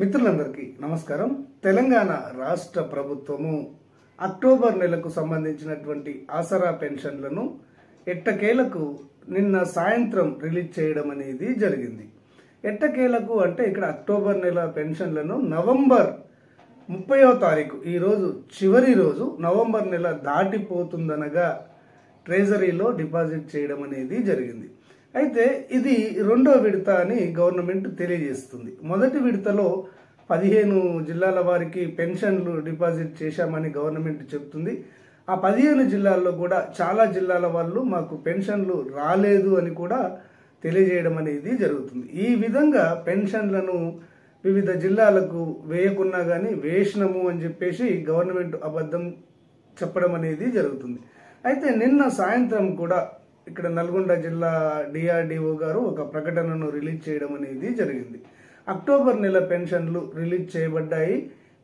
మిత్రులందరికీ నమస్కారం. తెలంగాణ రాష్ట్ర ప్రభుత్వము అక్టోబర్ నెలకు సంబంధించినటువంటి ఆసరా పెన్షన్లను ఎట్టకేలకు నిన్న సాయంత్రం రిలీజ్ చేయడం అనేది జరిగింది. ఎట్టకేలకు అంటే ఇక్కడ అక్టోబర్ నెల పెన్షన్లను నవంబర్ 30వ తారీఖు ఈ రోజు చివరి రోజు నవంబర్ నెల దాటిపోతుందనగా ట్రెజరీలో డిపాజిట్ చేయడం అనేది జరిగింది. అయితే ఇది రెండో విడత అని గవర్నమెంట్ తెలియజేస్తుంది. మొదటి విడతలో 15 జిల్లాల వారికి పెన్షన్లు డిపాజిట్ చేశామని గవర్నమెంట్ చెప్తుంది. ఆ 15 జిల్లాల్లో కూడా చాలా జిల్లాల వాళ్ళు మాకు పెన్షన్లు రాలేదు అని కూడా తెలియజేయడం అనేది జరుగుతుంది. ఈ విధంగా పెన్షన్లను వివిధ జిల్లాలకు వేయకున్నా కానీ వేసినము అని చెప్పేసి గవర్నమెంట్ అబద్ధం చెప్పడం అనేది జరుగుతుంది. అయితే నిన్న సాయంత్రం కూడా ఇక్కడ నల్గొండ జిల్లా డిఆర్డిఓ గారు ఒక ప్రకటనను రిలీజ్ చేయడం అనేది జరిగింది. అక్టోబర్ నెల పెన్షన్లు రిలీజ్ చేయబడ్డాయి,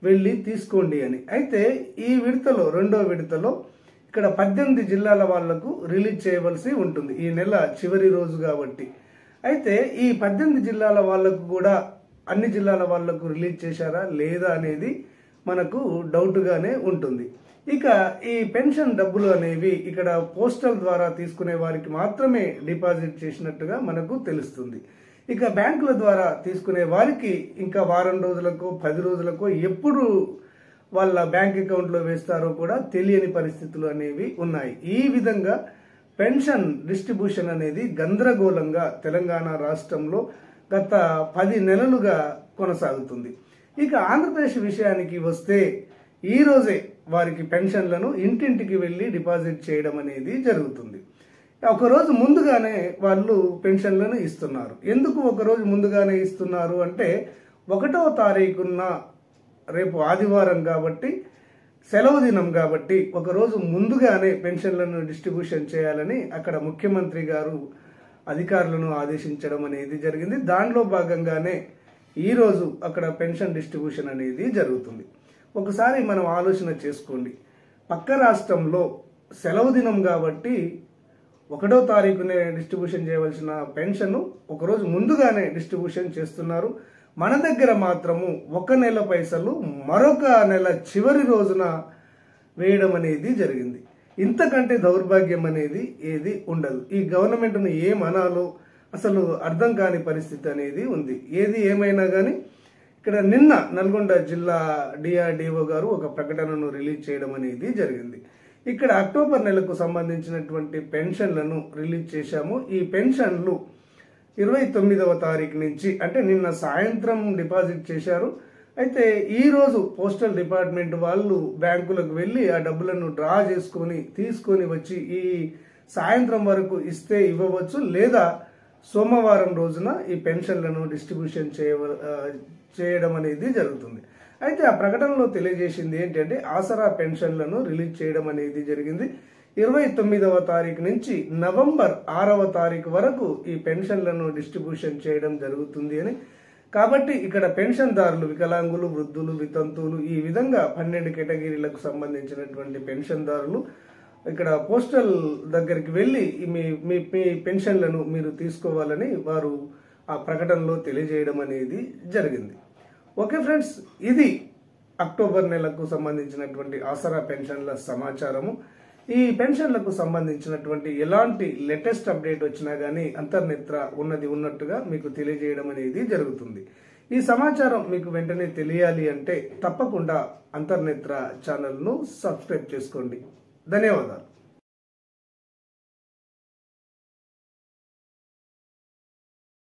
వెళ్ళి తీసుకోండి అని. అయితే ఈ విడతలో రెండో విడతలో ఇక్కడ 18 జిల్లాల వాళ్లకు రిలీజ్ చేయవలసి ఉంటుంది ఈ నెల చివరి రోజు కాబట్టి. అయితే ఈ 18 జిల్లాల వాళ్లకు కూడా అన్ని జిల్లాల వాళ్లకు రిలీజ్ చేశారా లేదా అనేది మనకు డౌట్ గానే ఉంటుంది. ఇక ఈ పెన్షన్ డబ్బులు అనేవి ఇక్కడ పోస్టల్ ద్వారా తీసుకునే వారికి మాత్రమే డిపాజిట్ చేసినట్టుగా మనకు తెలుస్తుంది. ఇక బ్యాంకుల ద్వారా తీసుకునే వారికి ఇంకా వారం రోజులకు 10 రోజులకు ఎప్పుడు వాళ్ళ బ్యాంక్ అకౌంట్లో వేస్తారో కూడా తెలియని పరిస్థితులు అనేవి ఉన్నాయి. ఈ విధంగా పెన్షన్ డిస్ట్రిబ్యూషన్ అనేది గందరగోళంగా తెలంగాణ రాష్ట్రంలో గత 10 నెలలుగా కొనసాగుతుంది. ఇక ఆంధ్రప్రదేశ్ విషయానికి వస్తే ఈ రోజే వారికి పెన్షన్లను ఇంటింటికి వెళ్లి డిపాజిట్ చేయడం అనేది జరుగుతుంది. ఒకరోజు ముందుగానే వాళ్ళు పెన్షన్లను ఇస్తున్నారు. ఎందుకు ఒకరోజు ముందుగానే ఇస్తున్నారు అంటే 1వ తారీఖున రేపు ఆదివారం కాబట్టి సెలవు దినం కాబట్టి ఒకరోజు ముందుగానే పెన్షన్లను డిస్ట్రిబ్యూషన్ చేయాలని అక్కడ ముఖ్యమంత్రి గారు అధికారులను ఆదేశించడం అనేది జరిగింది. దానిలో భాగంగానే ఈరోజు అక్కడ పెన్షన్ డిస్ట్రిబ్యూషన్ అనేది జరుగుతుంది. ఒకసారి మనం ఆలోచన చేసుకోండి, పక్క రాష్ట్రంలో సెలవు దినం కాబట్టి 1వ తారీఖునే డిస్ట్రిబ్యూషన్ చేయవలసిన పెన్షన్ ఒకరోజు ముందుగానే డిస్ట్రిబ్యూషన్ చేస్తున్నారు. మన దగ్గర మాత్రము 1 నెల పైసలు మరొక నెల చివరి రోజున వేయడం అనేది జరిగింది. ఇంతకంటే దౌర్భాగ్యం అనేది ఏది ఉండదు. ఈ గవర్నమెంట్ను ఏమనాలో అసలు అర్థం కాని పరిస్థితి అనేది ఉంది. ఏది ఏమైనా కానీ ఇక్కడ నిన్న నల్గొండ జిల్లా డిఆర్డిఓ గారు ఒక ప్రకటనను రిలీజ్ చేయడం అనేది జరిగింది. ఇక్కడ అక్టోబర్ నెలకు సంబంధించినటువంటి పెన్షన్లను రిలీజ్ చేశాము. ఈ పెన్షన్లు 29వ తారీఖు నుంచి అంటే నిన్న సాయంత్రం డిపాజిట్ చేశారు. అయితే ఈ రోజు పోస్టల్ డిపార్ట్మెంట్ వాళ్ళు బ్యాంకులకు వెళ్లి ఆ డబ్బులను డ్రా చేసుకొని తీసుకొని వచ్చి ఈ సాయంత్రం వరకు ఇస్తే ఇవ్వవచ్చు, లేదా సోమవారం రోజున ఈ పెన్షన్లను డిస్ట్రిబ్యూషన్ చేయడం అనేది జరుగుతుంది. అయితే ఆ ప్రకటనలో తెలియజేసింది ఏంటంటే ఆసరా పెన్షన్లను రిలీజ్ చేయడం అనేది జరిగింది. 29వ తారీఖు నుంచి నవంబర్ 6వ తారీఖు వరకు ఈ పెన్షన్లను డిస్ట్రిబ్యూషన్ చేయడం జరుగుతుంది అని. కాబట్టి ఇక్కడ పెన్షన్దారులు వికలాంగులు, వృద్ధులు, వితంతువులు ఈ విధంగా 12 కేటగిరీలకు సంబంధించినటువంటి పెన్షన్దారులు ఇక్కడ పోస్టల్ దగ్గరికి వెళ్లి మీ పెన్షన్లను మీరు తీసుకోవాలని వారు ఆ ప్రకటనలో తెలియజేయడం అనేది జరిగింది. ఓకే ఫ్రెండ్స్, ఇది అక్టోబర్ నెలకు సంబంధించినటువంటి ఆసరా పెన్షన్ల సమాచారము. ఈ పెన్షన్లకు సంబంధించినటువంటి ఎలాంటి లేటెస్ట్ అప్డేట్ వచ్చినా గానీ అంతర్నేత్ర ఉన్నది ఉన్నట్టుగా మీకు తెలియజేయడం అనేది జరుగుతుంది. ఈ సమాచారం మీకు వెంటనే తెలియాలి అంటే తప్పకుండా అంతర్నేత్ర ఛానల్ను సబ్స్క్రైబ్ చేసుకోండి. ధన్యవాదాలు.